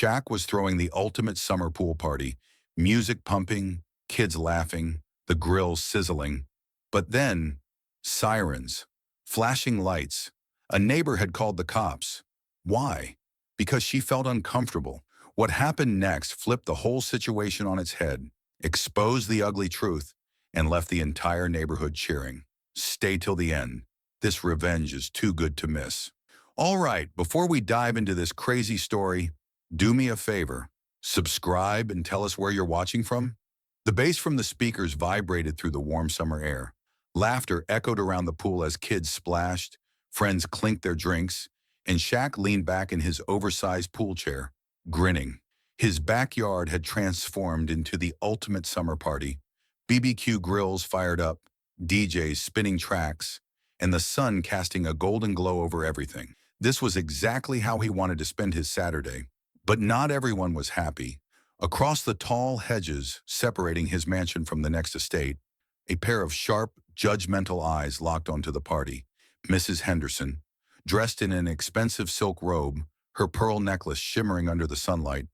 Shaq was throwing the ultimate summer pool party, music pumping, kids laughing, the grill sizzling. But then, sirens, flashing lights. A neighbor had called the cops. Why? Because she felt uncomfortable. What happened next flipped the whole situation on its head, exposed the ugly truth, and left the entire neighborhood cheering. Stay till the end. This revenge is too good to miss. All right, before we dive into this crazy story, do me a favor. Subscribe and tell us where you're watching from. The bass from the speakers vibrated through the warm summer air. Laughter echoed around the pool as kids splashed, friends clinked their drinks, and Shaq leaned back in his oversized pool chair, grinning. His backyard had transformed into the ultimate summer party. BBQ grills fired up, DJs spinning tracks, and the sun casting a golden glow over everything. This was exactly how he wanted to spend his Saturday. But not everyone was happy. Across the tall hedges separating his mansion from the next estate, a pair of sharp, judgmental eyes locked onto the party. Mrs. Henderson, dressed in an expensive silk robe, her pearl necklace shimmering under the sunlight.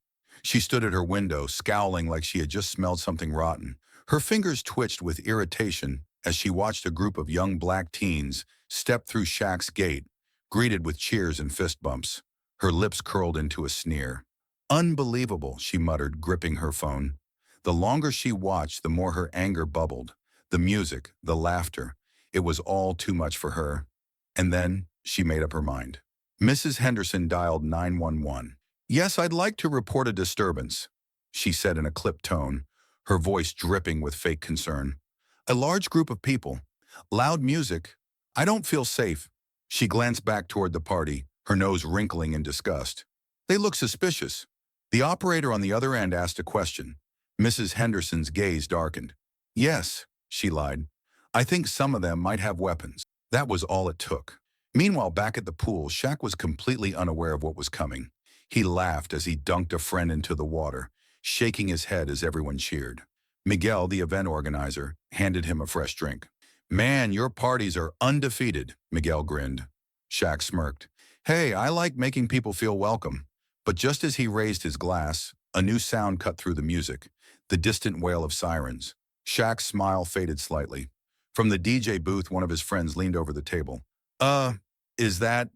She stood at her window, scowling like she had just smelled something rotten. Her fingers twitched with irritation as she watched a group of young black teens step through Shaq's gate, greeted with cheers and fist bumps. Her lips curled into a sneer. "Unbelievable," she muttered, gripping her phone. The longer she watched, the more her anger bubbled. The music, the laughter, it was all too much for her. And then she made up her mind. Mrs. Henderson dialed 911. "Yes, I'd like to report a disturbance," she said in a clipped tone, her voice dripping with fake concern. "A large group of people. Loud music. I don't feel safe." She glanced back toward the party, her nose wrinkling in disgust. "They look suspicious." The operator on the other end asked a question. Mrs. Henderson's gaze darkened. "Yes," she lied. "I think some of them might have weapons." That was all it took. Meanwhile, back at the pool, Shaq was completely unaware of what was coming. He laughed as he dunked a friend into the water, shaking his head as everyone cheered. Miguel, the event organizer, handed him a fresh drink. "Man, your parties are undefeated," Miguel grinned. Shaq smirked. "Hey, I like making people feel welcome." But just as he raised his glass, a new sound cut through the music, the distant wail of sirens. Shaq's smile faded slightly. From the DJ booth, one of his friends leaned over the table. Is that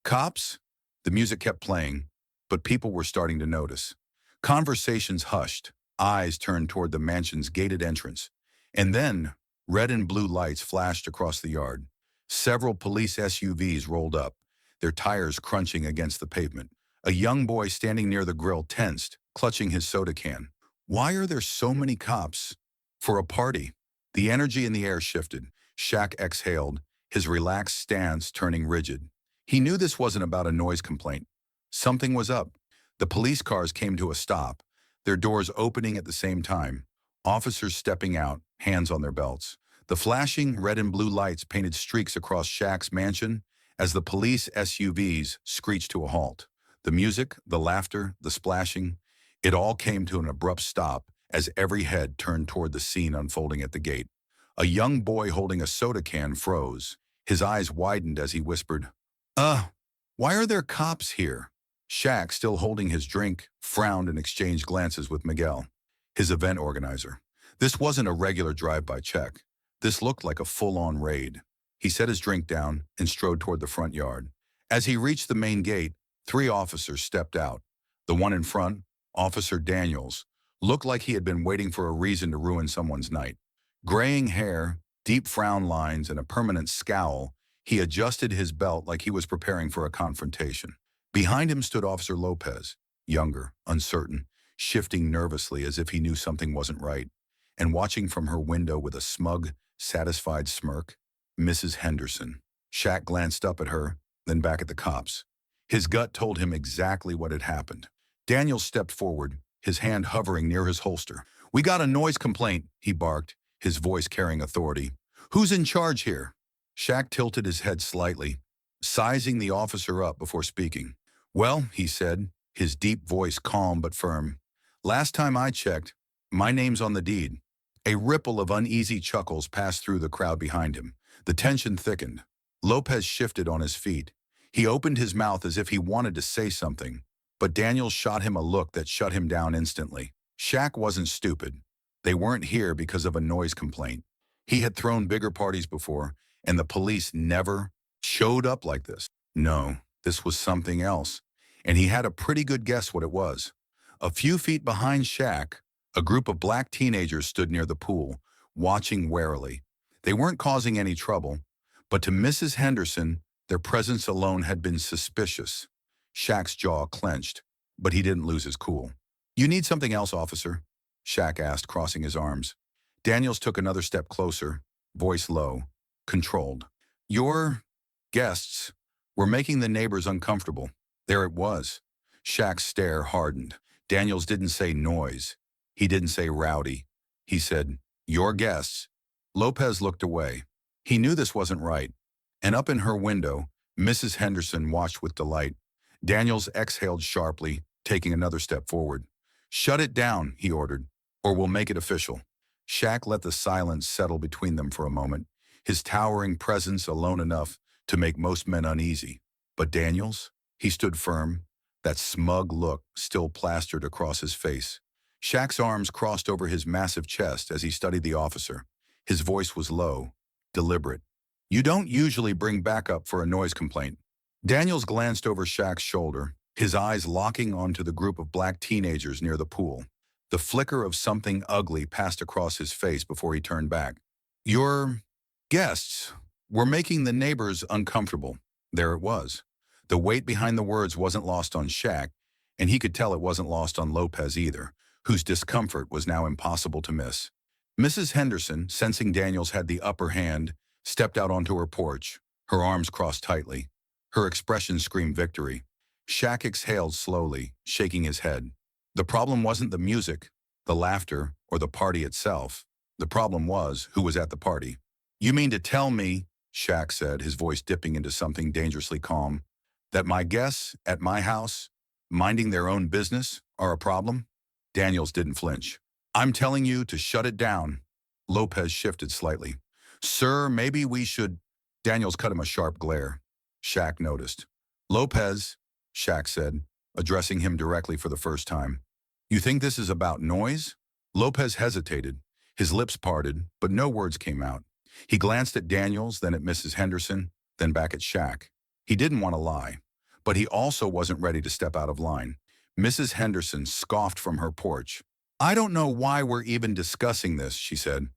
cops?" The music kept playing, but people were starting to notice. Conversations hushed, eyes turned toward the mansion's gated entrance. And then, red and blue lights flashed across the yard. Several police SUVs rolled up, their tires crunching against the pavement. A young boy standing near the grill tensed, clutching his soda can. Why are there so many cops? For a party. The energy in the air shifted. Shaq exhaled, his relaxed stance turning rigid. He knew this wasn't about a noise complaint. Something was up. The police cars came to a stop, their doors opening at the same time. Officers stepping out, hands on their belts. The flashing red and blue lights painted streaks across Shaq's mansion as the police SUVs screeched to a halt. The music, the laughter, the splashing, it all came to an abrupt stop as every head turned toward the scene unfolding at the gate. A young boy holding a soda can froze. His eyes widened as he whispered, Why are there cops here?" Shaq, still holding his drink, frowned and exchanged glances with Miguel, his event organizer. This wasn't a regular drive-by check. This looked like a full-on raid. He set his drink down and strode toward the front yard. As he reached the main gate, 3 officers stepped out. The one in front, Officer Daniels, looked like he had been waiting for a reason to ruin someone's night. Graying hair, deep frown lines, and a permanent scowl, he adjusted his belt like he was preparing for a confrontation. Behind him stood Officer Lopez, younger, uncertain, shifting nervously as if he knew something wasn't right, and watching from her window with a smug, satisfied smirk, Mrs. Henderson. Shaq glanced up at her, then back at the cops. His gut told him exactly what had happened. Daniel stepped forward, his hand hovering near his holster. "We got a noise complaint," he barked, his voice carrying authority. "Who's in charge here?" Shaq tilted his head slightly, sizing the officer up before speaking. "Well," he said, his deep voice calm but firm. "Last time I checked, my name's on the deed." A ripple of uneasy chuckles passed through the crowd behind him. The tension thickened. Lopez shifted on his feet. He opened his mouth as if he wanted to say something, But Daniels shot him a look that shut him down instantly. Shaq wasn't stupid. They weren't here because of a noise complaint. He had thrown bigger parties before, and the police never showed up like this. No, this was something else, and he had a pretty good guess what it was. A few feet behind Shaq, a group of black teenagers stood near the pool, watching warily. They weren't causing any trouble, but to Mrs. Henderson, their presence alone had been suspicious. Shaq's jaw clenched, but he didn't lose his cool. "You need something else, officer?" Shaq asked, crossing his arms. Daniels took another step closer, voice low, controlled. "Your guests were making the neighbors uncomfortable." There it was. Shaq's stare hardened. Daniels didn't say noise. He didn't say rowdy. He said, "Your guests." Lopez looked away. He knew this wasn't right. And up in her window, Mrs. Henderson watched with delight. Daniels exhaled sharply, taking another step forward. "Shut it down," he ordered, "or we'll make it official." Shaq let the silence settle between them for a moment, his towering presence alone enough to make most men uneasy. But Daniels? He stood firm, that smug look still plastered across his face. Shaq's arms crossed over his massive chest as he studied the officer. His voice was low, deliberate. "You don't usually bring backup for a noise complaint." Daniels glanced over Shaq's shoulder, his eyes locking onto the group of black teenagers near the pool. The flicker of something ugly passed across his face before he turned back. "Your guests were making the neighbors uncomfortable." There it was. The weight behind the words wasn't lost on Shaq, and he could tell it wasn't lost on Lopez either, whose discomfort was now impossible to miss. Mrs. Henderson, sensing Daniels had the upper hand, stepped out onto her porch, her arms crossed tightly. Her expression screamed victory. Shaq exhaled slowly, shaking his head. The problem wasn't the music, the laughter, or the party itself. The problem was who was at the party. "You mean to tell me," Shaq said, his voice dipping into something dangerously calm, "that my guests at my house, minding their own business, are a problem?" Daniels didn't flinch. "I'm telling you to shut it down." Lopez shifted slightly. "Sir, maybe we should—" Daniels cut him a sharp glare. Shaq noticed. "Lopez," Shaq said, addressing him directly for the first time, "you think this is about noise?" Lopez hesitated. His lips parted, but no words came out. He glanced at Daniels, then at Mrs. Henderson, then back at Shaq. He didn't want to lie, but he also wasn't ready to step out of line. Mrs. Henderson scoffed from her porch. "I don't know why we're even discussing this," she said.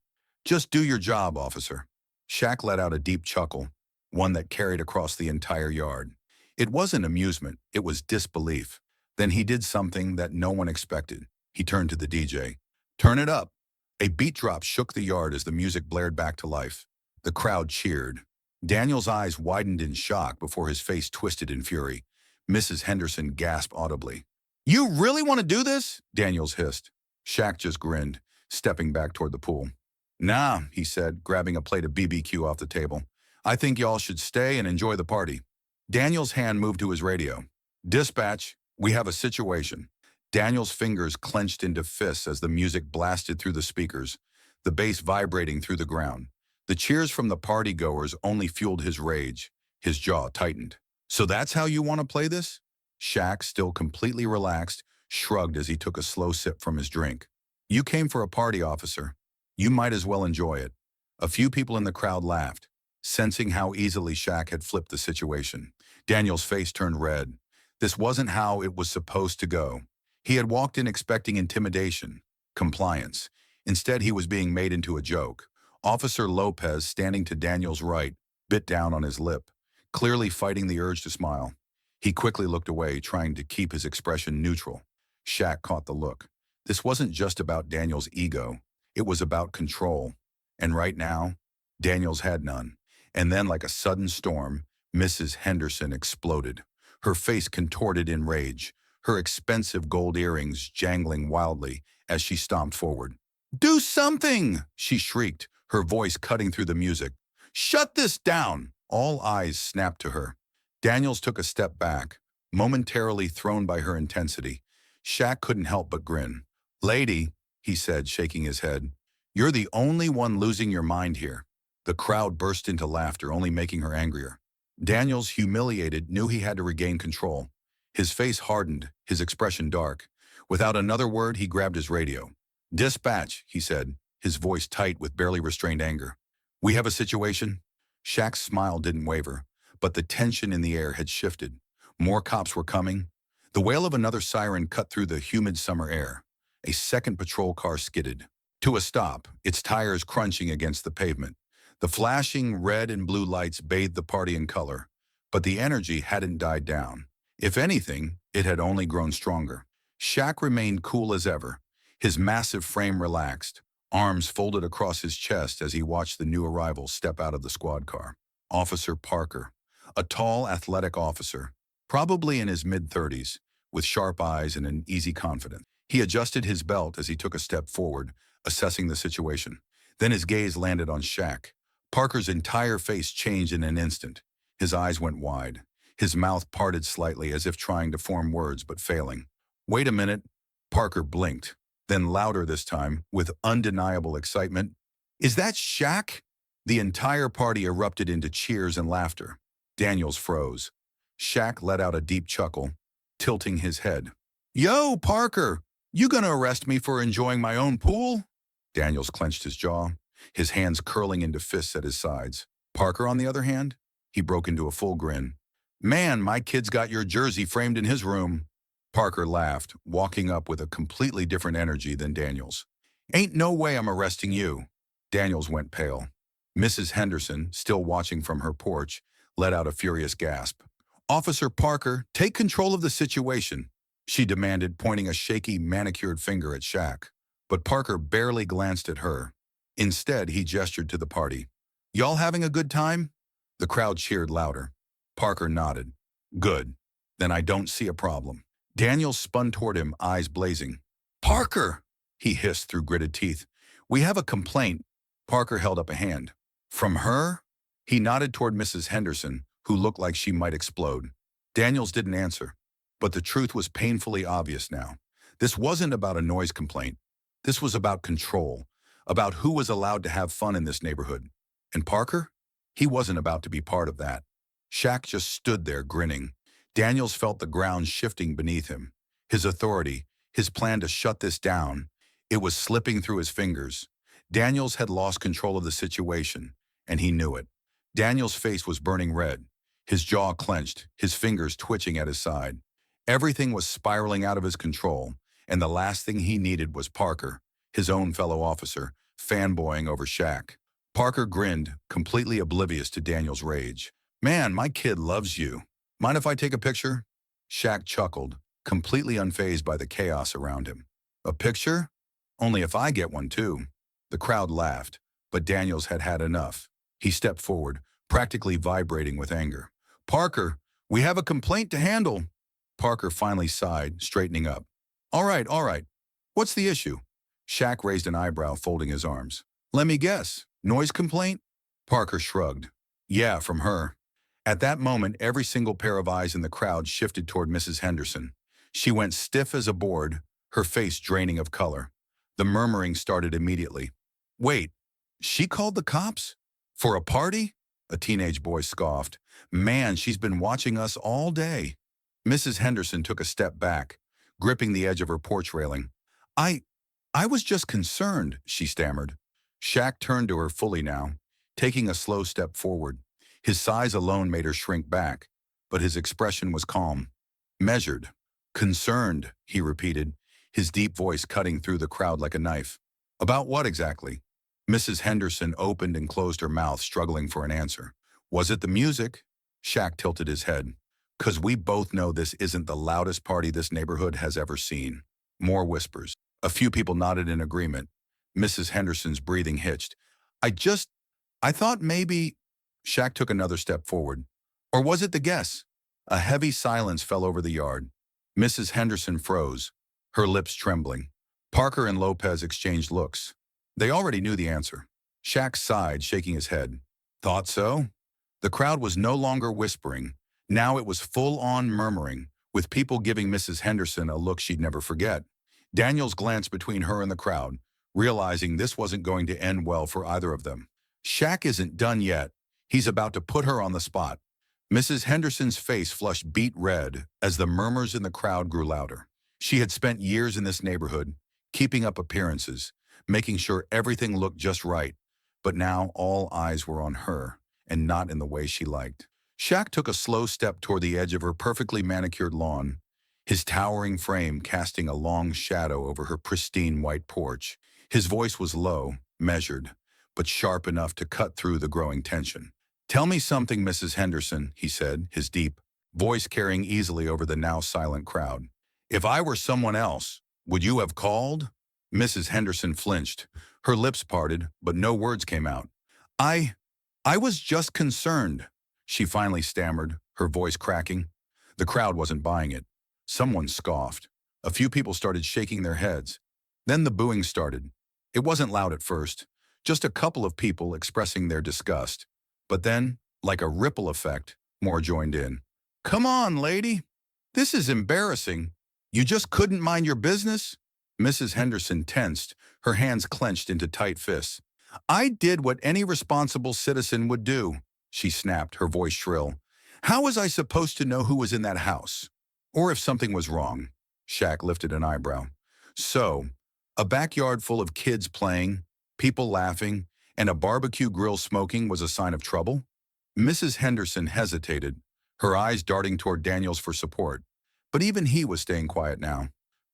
"Just do your job, officer." Shaq let out a deep chuckle, one that carried across the entire yard. It wasn't amusement, it was disbelief. Then he did something that no one expected. He turned to the DJ. "Turn it up." A beat drop shook the yard as the music blared back to life. The crowd cheered. Daniel's eyes widened in shock before his face twisted in fury. Mrs. Henderson gasped audibly. "You really want to do this?" Daniels hissed. Shaq just grinned, stepping back toward the pool. "Nah," he said, grabbing a plate of BBQ off the table. "I think y'all should stay and enjoy the party." Daniel's hand moved to his radio. "Dispatch, we have a situation." Daniel's fingers clenched into fists as the music blasted through the speakers, the bass vibrating through the ground. The cheers from the partygoers only fueled his rage. His jaw tightened. "So that's how you want to play this?" Shaq, still completely relaxed, shrugged as he took a slow sip from his drink. "You came for a party, officer. You might as well enjoy it." A few people in the crowd laughed, sensing how easily Shaq had flipped the situation. Daniel's face turned red. This wasn't how it was supposed to go. He had walked in expecting intimidation, compliance. Instead, he was being made into a joke. Officer Lopez, standing to Daniel's right, bit down on his lip, clearly fighting the urge to smile. He quickly looked away, trying to keep his expression neutral. Shaq caught the look. This wasn't just about Daniel's ego. It was about control. And right now, Daniels had none. And then, like a sudden storm, Mrs. Henderson exploded. Her face contorted in rage, her expensive gold earrings jangling wildly as she stomped forward. "Do something!" she shrieked, her voice cutting through the music. "Shut this down!" All eyes snapped to her. Daniels took a step back, momentarily thrown by her intensity. Shaq couldn't help but grin. "Lady," he said, shaking his head, "you're the only one losing your mind here." The crowd burst into laughter, only making her angrier. Daniels, humiliated, knew he had to regain control. His face hardened, his expression dark. Without another word, he grabbed his radio. "Dispatch," he said, his voice tight with barely restrained anger. "We have a situation?" Shaq's smile didn't waver, but the tension in the air had shifted. More cops were coming. The wail of another siren cut through the humid summer air. A second patrol car skidded to a stop, its tires crunching against the pavement. The flashing red and blue lights bathed the party in color, but the energy hadn't died down. If anything, it had only grown stronger. Shaq remained cool as ever, his massive frame relaxed, arms folded across his chest as he watched the new arrival step out of the squad car. Officer Parker, a tall, athletic officer, probably in his mid-30s, with sharp eyes and an easy confidence. He adjusted his belt as he took a step forward, assessing the situation. Then his gaze landed on Shaq. Parker's entire face changed in an instant. His eyes went wide. His mouth parted slightly as if trying to form words but failing. "Wait a minute." Parker blinked, then louder this time, with undeniable excitement. "Is that Shaq?" The entire party erupted into cheers and laughter. Daniels froze. Shaq let out a deep chuckle, tilting his head. "Yo, Parker, you gonna arrest me for enjoying my own pool?" Daniels clenched his jaw, his hands curling into fists at his sides. Parker, on the other hand, he broke into a full grin. "Man, my kid's got your jersey framed in his room." Parker laughed, walking up with a completely different energy than Daniels. "Ain't no way I'm arresting you." Daniels went pale. Mrs. Henderson, still watching from her porch, let out a furious gasp. "Officer Parker, take control of the situation," she demanded, pointing a shaky, manicured finger at Shaq. But Parker barely glanced at her. Instead, he gestured to the party. "Y'all having a good time?" The crowd cheered louder. Parker nodded. "Good. Then I don't see a problem." Daniels spun toward him, eyes blazing. "Parker!" he hissed through gritted teeth. "We have a complaint." Parker held up a hand. "From her?" He nodded toward Mrs. Henderson, who looked like she might explode. Daniels didn't answer, but the truth was painfully obvious now. This wasn't about a noise complaint. This was about control, about who was allowed to have fun in this neighborhood. And Parker? He wasn't about to be part of that. Shaq just stood there grinning. Daniels felt the ground shifting beneath him. His authority, his plan to shut this down, it was slipping through his fingers. Daniels had lost control of the situation, and he knew it. Daniels' face was burning red, his jaw clenched, his fingers twitching at his side. Everything was spiraling out of his control, and the last thing he needed was Parker, his own fellow officer, fanboying over Shaq. Parker grinned, completely oblivious to Daniels' rage. "Man, my kid loves you. Mind if I take a picture?" Shaq chuckled, completely unfazed by the chaos around him. "A picture? Only if I get one too." The crowd laughed, but Daniels had had enough. He stepped forward, practically vibrating with anger. "Parker, we have a complaint to handle." Parker finally sighed, straightening up. All right. What's the issue?" Shaq raised an eyebrow, folding his arms. "Let me guess. Noise complaint?" Parker shrugged. "Yeah, from her." At that moment, every single pair of eyes in the crowd shifted toward Mrs. Henderson. She went stiff as a board, her face draining of color. The murmuring started immediately. "Wait, she called the cops? For a party?" A teenage boy scoffed. "Man, she's been watching us all day." Mrs. Henderson took a step back, gripping the edge of her porch railing. I was just concerned," she stammered. Shaq turned to her fully now, taking a slow step forward. His size alone made her shrink back, but his expression was calm, measured. "Concerned," he repeated, his deep voice cutting through the crowd like a knife. "About what exactly?" Mrs. Henderson opened and closed her mouth, struggling for an answer. "Was it the music?" Shaq tilted his head. "'Cause we both know this isn't the loudest party this neighborhood has ever seen." More whispers. A few people nodded in agreement. Mrs. Henderson's breathing hitched. I thought maybe..." Shaq took another step forward. "Or was it the guess?" A heavy silence fell over the yard. Mrs. Henderson froze, her lips trembling. Parker and Lopez exchanged looks. They already knew the answer. Shaq sighed, shaking his head. "Thought so?" The crowd was no longer whispering. Now it was full-on murmuring, with people giving Mrs. Henderson a look she'd never forget. Daniels glanced between her and the crowd, realizing this wasn't going to end well for either of them. "Shaq isn't done yet. He's about to put her on the spot." Mrs. Henderson's face flushed beet red as the murmurs in the crowd grew louder. She had spent years in this neighborhood, keeping up appearances, making sure everything looked just right. But now all eyes were on her, and not in the way she liked. Shaq took a slow step toward the edge of her perfectly manicured lawn, his towering frame casting a long shadow over her pristine white porch. His voice was low, measured, but sharp enough to cut through the growing tension. "Tell me something, Mrs. Henderson," he said, his deep voice carrying easily over the now silent crowd. "If I were someone else, would you have called?" Mrs. Henderson flinched. Her lips parted, but no words came out. I, I was just concerned," she finally stammered, her voice cracking. The crowd wasn't buying it. Someone scoffed. A few people started shaking their heads. Then the booing started. It wasn't loud at first, just a couple of people expressing their disgust. But then, like a ripple effect, more joined in. "Come on, lady. This is embarrassing. You just couldn't mind your business?" Mrs. Henderson tensed, her hands clenched into tight fists. "I did what any responsible citizen would do," she snapped, her voice shrill. "How was I supposed to know who was in that house? Or if something was wrong?" Shaq lifted an eyebrow. "So, a backyard full of kids playing, people laughing, and a barbecue grill smoking was a sign of trouble?" Mrs. Henderson hesitated, her eyes darting toward Daniels for support. But even he was staying quiet now.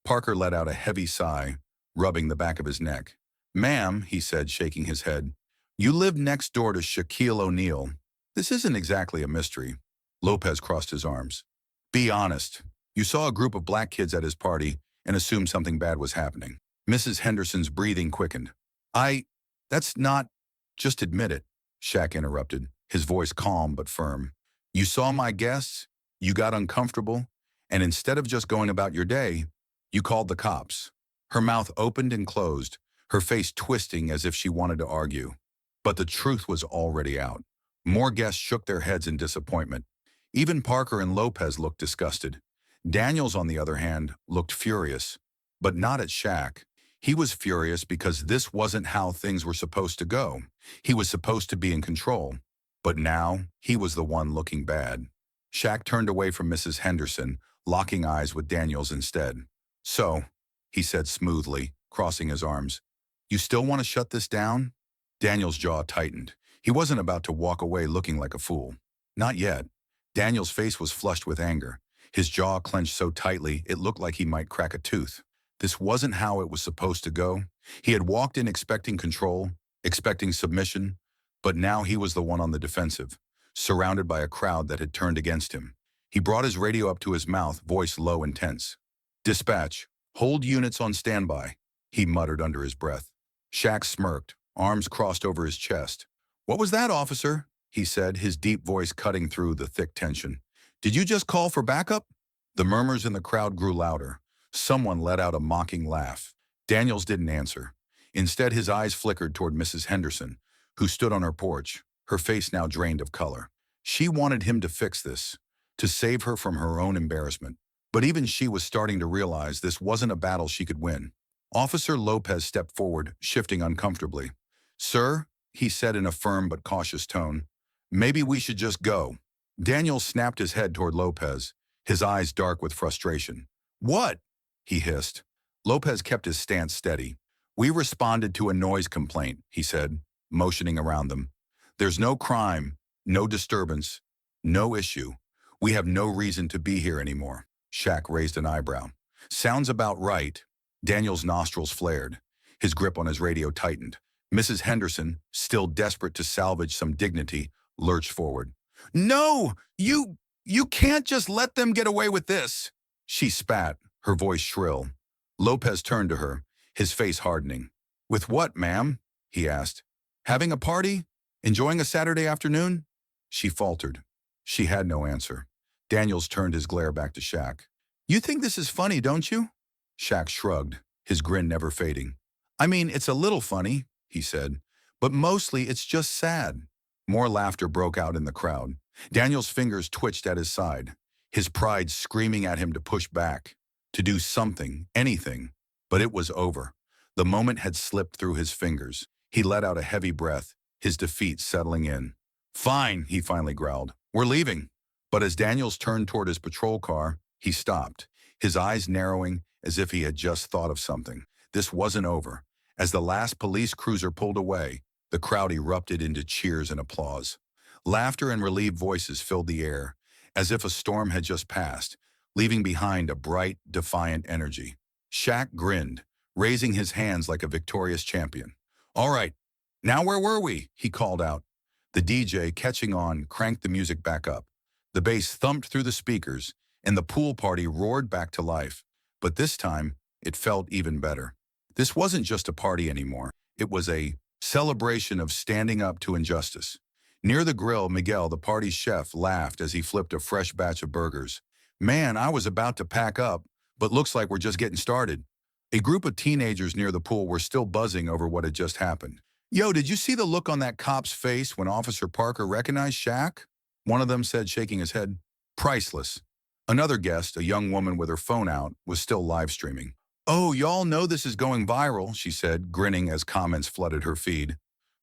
Parker let out a heavy sigh, rubbing the back of his neck. "Ma'am," he said, shaking his head, "you live next door to Shaquille O'Neal. This isn't exactly a mystery." Lopez crossed his arms. "Be honest. You saw a group of black kids at his party and assumed something bad was happening." Mrs. Henderson's breathing quickened. That's not, just admit it," Shaq interrupted, his voice calm but firm. "You saw my guests, you got uncomfortable, and instead of just going about your day, you called the cops." Her mouth opened and closed, her face twisting as if she wanted to argue. But the truth was already out. More guests shook their heads in disappointment. Even Parker and Lopez looked disgusted. Daniels, on the other hand, looked furious. But not at Shaq. He was furious because this wasn't how things were supposed to go. He was supposed to be in control. But now, he was the one looking bad. Shaq turned away from Mrs. Henderson, locking eyes with Daniels instead. "So," he said smoothly, crossing his arms, "you still want to shut this down?" Daniels' jaw tightened. He wasn't about to walk away looking like a fool. Not yet. Daniels' face was flushed with anger. His jaw clenched so tightly it looked like he might crack a tooth. This wasn't how it was supposed to go. He had walked in expecting control, expecting submission, but now he was the one on the defensive, surrounded by a crowd that had turned against him. He brought his radio up to his mouth, voice low and tense. "Dispatch, hold units on standby," he muttered under his breath. Shaq smirked, arms crossed over his chest. "What was that, officer?" he said, his deep voice cutting through the thick tension. "Did you just call for backup?" The murmurs in the crowd grew louder. Someone let out a mocking laugh. Daniels didn't answer. Instead, his eyes flickered toward Mrs. Henderson, who stood on her porch, her face now drained of color. She wanted him to fix this, to save her from her own embarrassment. But even she was starting to realize this wasn't a battle she could win. Officer Lopez stepped forward, shifting uncomfortably. "Sir," he said in a firm but cautious tone, "maybe we should just go." Daniels snapped his head toward Lopez, his eyes dark with frustration. "What?" he hissed. Lopez kept his stance steady. "We responded to a noise complaint," he said, motioning around them. "There's no crime, no disturbance, no issue. We have no reason to be here anymore." Shaq raised an eyebrow. "Sounds about right." Daniel's nostrils flared. His grip on his radio tightened. Mrs. Henderson, still desperate to salvage some dignity, lurched forward. "No! You can't just let them get away with this!" She spat, her voice shrill. Lopez turned to her, his face hardening. "With what, ma'am?" he asked. "Having a party? Enjoying a Saturday afternoon?" She faltered. She had no answer. Daniels turned his glare back to Shaq. "You think this is funny, don't you?" Shaq shrugged, his grin never fading. "I mean, it's a little funny," he said, "but mostly it's just sad." More laughter broke out in the crowd. Daniel's fingers twitched at his side, his pride screaming at him to push back, to do something, anything. But it was over. The moment had slipped through his fingers. He let out a heavy breath, his defeat settling in. "Fine," he finally growled. "We're leaving." But as Daniels turned toward his patrol car, he stopped, his eyes narrowing as if he had just thought of something. This wasn't over. As the last police cruiser pulled away, the crowd erupted into cheers and applause. Laughter and relieved voices filled the air, as if a storm had just passed, leaving behind a bright, defiant energy. Shaq grinned, raising his hands like a victorious champion. "All right, now where were we?" he called out. The DJ, catching on, cranked the music back up. The bass thumped through the speakers, and the pool party roared back to life. But this time, it felt even better. This wasn't just a party anymore. It was a celebration of standing up to injustice. Near the grill, Miguel, the party's chef, laughed as he flipped a fresh batch of burgers. "Man, I was about to pack up, but looks like we're just getting started." A group of teenagers near the pool were still buzzing over what had just happened. "Yo, did you see the look on that cop's face when Officer Parker recognized Shaq?" One of them said, shaking his head. "Priceless." Another guest, a young woman with her phone out, was still live streaming. "Oh, y'all know this is going viral," she said, grinning as comments flooded her feed.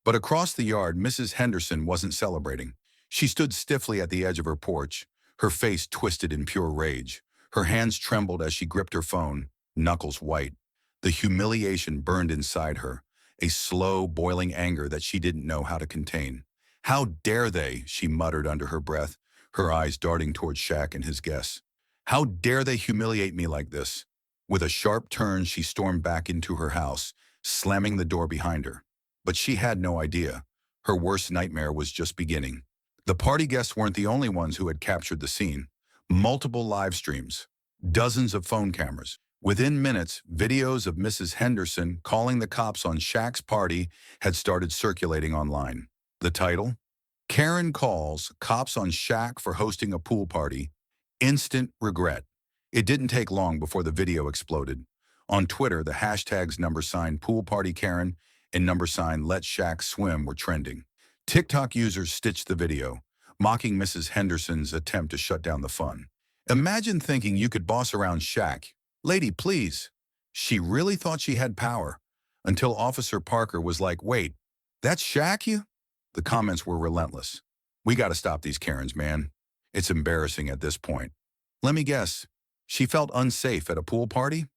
But across the yard, Mrs. Henderson wasn't celebrating. She stood stiffly at the edge of her porch, her face twisted in pure rage. Her hands trembled as she gripped her phone, knuckles white. The humiliation burned inside her, a slow, boiling anger that she didn't know how to contain. "How dare they?" she muttered under her breath, her eyes darting toward Shaq and his guests. "How dare they humiliate me like this?" With a sharp turn, she stormed back into her house, slamming the door behind her. But she had no idea. Her worst nightmare was just beginning. The party guests weren't the only ones who had captured the scene. Multiple live streams, dozens of phone cameras. Within minutes, videos of Mrs. Henderson calling the cops on Shaq's party had started circulating online. The title? Karen calls cops on Shaq for hosting a pool party. Instant regret. It didn't take long before the video exploded. On Twitter, the hashtags #PoolPartyKaren and #LetShaqSwim were trending. TikTok users stitched the video, mocking Mrs. Henderson's attempt to shut down the fun. "Imagine thinking you could boss around Shaq. Lady, please." She really thought she had power, until Officer Parker was like, "Wait, that's Shaq you?" The comments were relentless. "We gotta stop these Karens, man. It's embarrassing at this point." Let me guess, she felt unsafe at a pool party?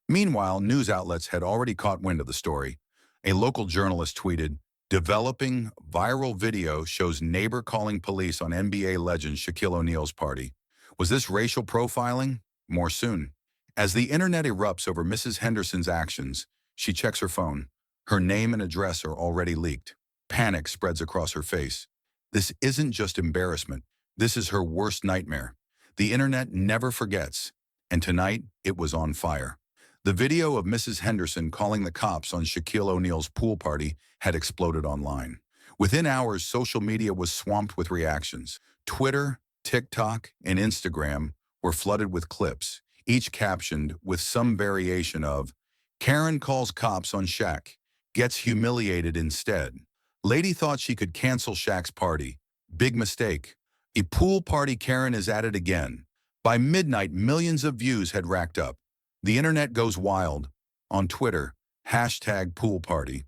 Meanwhile, news outlets had already caught wind of the story. A local journalist tweeted, "Developing viral video shows neighbor calling police on NBA legend Shaquille O'Neal's party." Was this racial profiling? More soon. As the internet erupts over Mrs. Henderson's actions, she checks her phone. Her name and address are already leaked. Panic spreads across her face. This isn't just embarrassment. This is her worst nightmare. The internet never forgets, and tonight it was on fire. The video of Mrs. Henderson calling the cops on Shaquille O'Neal's pool party had exploded online. Within hours, social media was swamped with reactions. Twitter, TikTok, and Instagram were flooded with clips, each captioned with some variation of, "Karen calls cops on Shaq, gets humiliated instead." "Lady thought she could cancel Shaq's party. Big mistake. A pool party Karen is at it again." By midnight, millions of views had racked up. The internet goes wild. On Twitter, #PoolParty.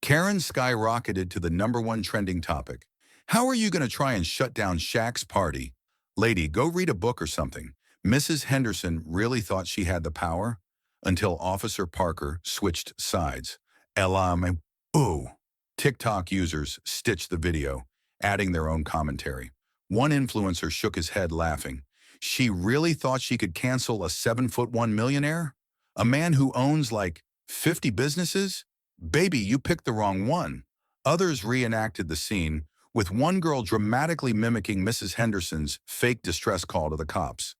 Karen skyrocketed to the #1 trending topic. "How are you going to try and shut down Shaq's party? Lady, go read a book or something." Mrs. Henderson really thought she had the power until Officer Parker switched sides. Ooh. TikTok users stitched the video, adding their own commentary. One influencer shook his head, laughing. "She really thought she could cancel a 7'1" millionaire? A man who owns like 50 businesses? Baby, you picked the wrong one." Others reenacted the scene, with one girl dramatically mimicking Mrs. Henderson's fake distress call to the cops.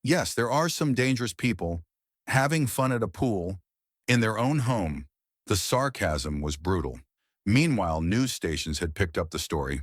Yes, there are some dangerous people having fun at a pool in their own home." The sarcasm was brutal. Meanwhile, news stations had picked up the story.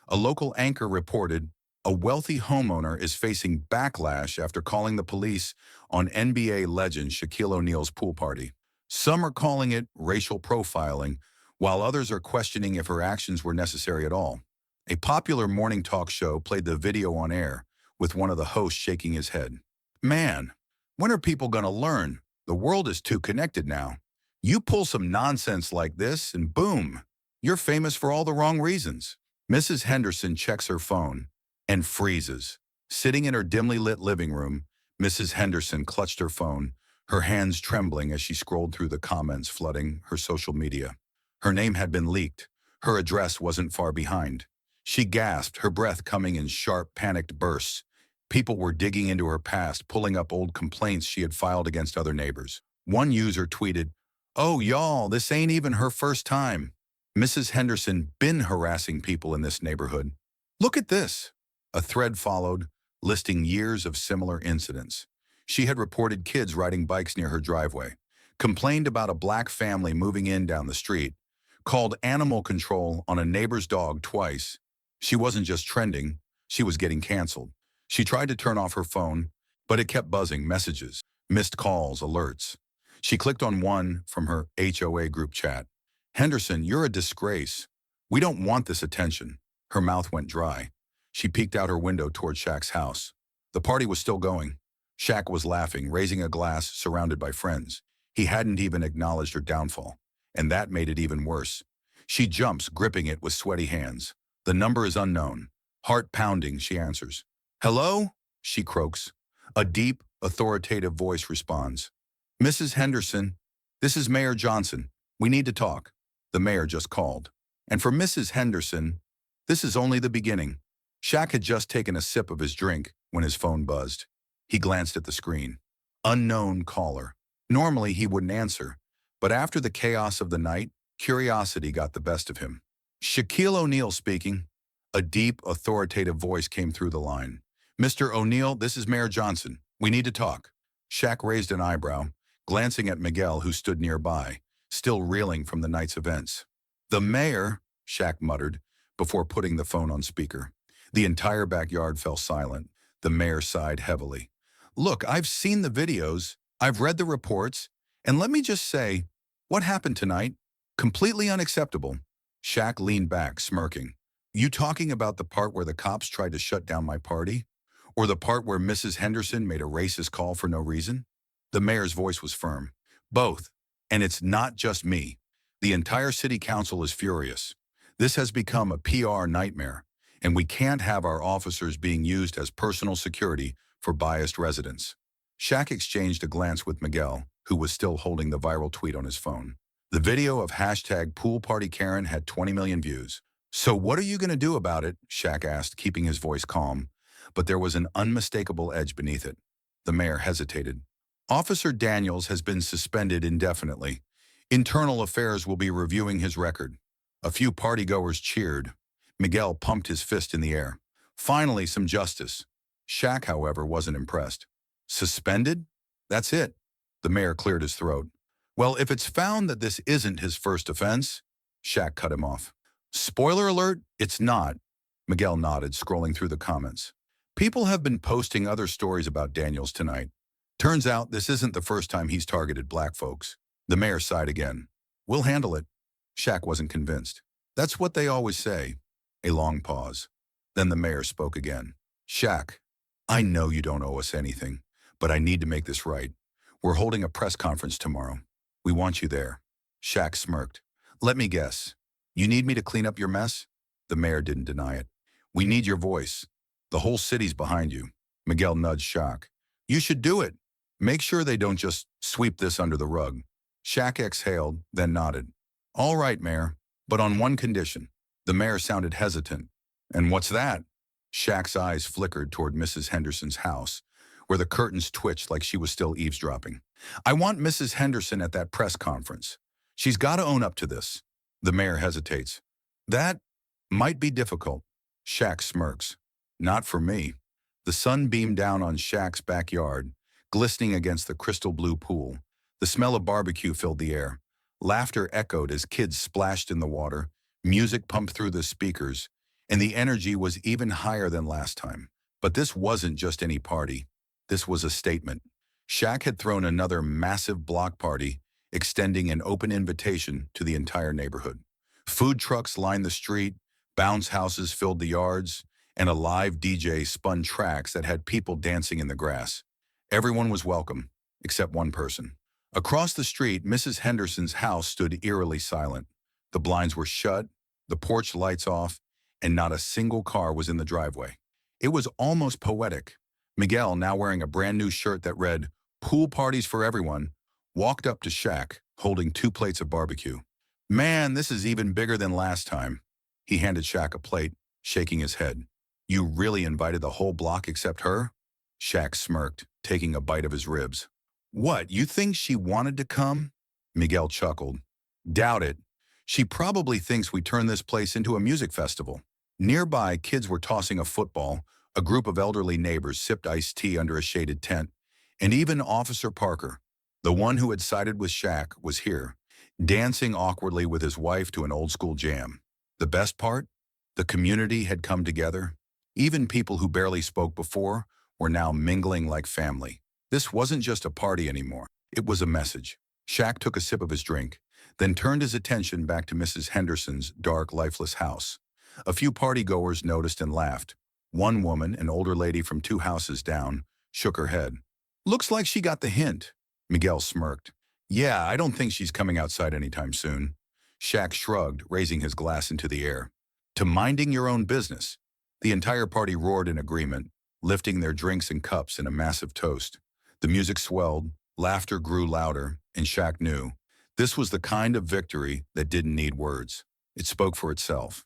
A local anchor reported, "A wealthy homeowner is facing backlash after calling the police on NBA legend Shaquille O'Neal's pool party." Some are calling it racial profiling, while others are questioning if her actions were necessary at all. A popular morning talk show played the video on air, with one of the hosts shaking his head. "Man, when are people going to learn? The world is too connected now. You pull some nonsense like this, and boom, you're famous for all the wrong reasons." Mrs. Henderson checks her phone, and freezes. Sitting in her dimly lit living room, Mrs. Henderson clutched her phone, her hands trembling as she scrolled through the comments flooding her social media. Her name had been leaked. Her address wasn't far behind. She gasped, her breath coming in sharp, panicked bursts. People were digging into her past, pulling up old complaints she had filed against other neighbors. One user tweeted, "Oh, y'all, this ain't even her first time. Mrs. Henderson been harassing people in this neighborhood. Look at this." A thread followed, listing years of similar incidents. She had reported kids riding bikes near her driveway, complained about a black family moving in down the street, called animal control on a neighbor's dog twice. She wasn't just trending, she was getting canceled. She tried to turn off her phone, but it kept buzzing, messages, missed calls, alerts. She clicked on one from her HOA group chat. "Henderson, you're a disgrace. We don't want this attention." Her mouth went dry. She peeked out her window toward Shaq's house. The party was still going. Shaq was laughing, raising a glass, surrounded by friends. He hadn't even acknowledged her downfall, and that made it even worse. She jumps, gripping it with sweaty hands. "The number is unknown." Heart pounding, she answers. "Hello?" she croaks. A deep, authoritative voice responds. "Mrs. Henderson, this is Mayor Johnson. We need to talk." The mayor just called. And for Mrs. Henderson, this is only the beginning. Shaq had just taken a sip of his drink when his phone buzzed. He glanced at the screen. Unknown caller. Normally he wouldn't answer, but after the chaos of the night, curiosity got the best of him. "Shaquille O'Neal speaking." A deep, authoritative voice came through the line. "Mr. O'Neal, this is Mayor Johnson. We need to talk." Shaq raised an eyebrow, glancing at Miguel, who stood nearby, still reeling from the night's events. "The mayor," Shaq muttered, before putting the phone on speaker. The entire backyard fell silent. The mayor sighed heavily. "Look, I've seen the videos, I've read the reports, and let me just say, what happened tonight? Completely unacceptable." Shaq leaned back, smirking. "You talking about the part where the cops tried to shut down my party? Or the part where Mrs. Henderson made a racist call for no reason?" The mayor's voice was firm. "Both. And it's not just me. The entire city council is furious. This has become a PR nightmare, and we can't have our officers being used as personal security for biased residents." Shaq exchanged a glance with Miguel, who was still holding the viral tweet on his phone. The video of #PoolPartyKaren had 20 million views. "So what are you going to do about it?" Shaq asked, keeping his voice calm, but there was an unmistakable edge beneath it. The mayor hesitated. "Officer Daniels has been suspended indefinitely. Internal Affairs will be reviewing his record." A few partygoers cheered. Miguel pumped his fist in the air. Finally, some justice. Shaq, however, wasn't impressed. "Suspended? That's it." The mayor cleared his throat. "Well, if it's found that this isn't his first offense..." Shaq cut him off. "Spoiler alert, it's not." Miguel nodded, scrolling through the comments. "People have been posting other stories about Daniels tonight. Turns out this isn't the first time he's targeted black folks." The mayor sighed again. "We'll handle it." Shaq wasn't convinced. "That's what they always say." A long pause. Then the mayor spoke again. "Shaq, I know you don't owe us anything, but I need to make this right. We're holding a press conference tomorrow. We want you there." Shaq smirked. "Let me guess. You need me to clean up your mess?" The mayor didn't deny it. "We need your voice. The whole city's behind you." Miguel nudged Shaq. "You should do it. Make sure they don't just sweep this under the rug." Shaq exhaled, then nodded. "All right, Mayor, but on one condition." The mayor sounded hesitant. "And what's that?" Shaq's eyes flickered toward Mrs. Henderson's house, where the curtains twitched like she was still eavesdropping. "I want Mrs. Henderson at that press conference. She's got to own up to this." The mayor hesitates. "That might be difficult." Shaq smirks. "Not for me." The sun beamed down on Shaq's backyard, glistening against the crystal blue pool. The smell of barbecue filled the air. Laughter echoed as kids splashed in the water, music pumped through the speakers, and the energy was even higher than last time. But this wasn't just any party. This was a statement. Shaq had thrown another massive block party, extending an open invitation to the entire neighborhood. Food trucks lined the street, bounce houses filled the yards, and a live DJ spun tracks that had people dancing in the grass. Everyone was welcome, except one person. Across the street, Mrs. Henderson's house stood eerily silent. The blinds were shut, the porch lights off, and not a single car was in the driveway. It was almost poetic. Miguel, now wearing a brand new shirt that read, "Pool parties for everyone," walked up to Shaq, holding 2 plates of barbecue. "Man, this is even bigger than last time." He handed Shaq a plate, shaking his head. "You really invited the whole block except her?" Shaq smirked, taking a bite of his ribs. "What, you think she wanted to come?" Miguel chuckled. "Doubt it. She probably thinks we turned this place into a music festival." Nearby, kids were tossing a football, a group of elderly neighbors sipped iced tea under a shaded tent, and even Officer Parker, the one who had sided with Shaq, was here, dancing awkwardly with his wife to an old-school jam. The best part? The community had come together. Even people who barely spoke before were now mingling like family. This wasn't just a party anymore. It was a message. Shaq took a sip of his drink, then turned his attention back to Mrs. Henderson's dark, lifeless house. A few partygoers noticed and laughed. One woman, an older lady from 2 houses down, shook her head. "Looks like she got the hint." Miguel smirked. "Yeah, I don't think she's coming outside anytime soon." Shaq shrugged, raising his glass into the air. "To minding your own business." The entire party roared in agreement, lifting their drinks and cups in a massive toast. The music swelled, laughter grew louder, and Shaq knew this was the kind of victory that didn't need words. It spoke for itself.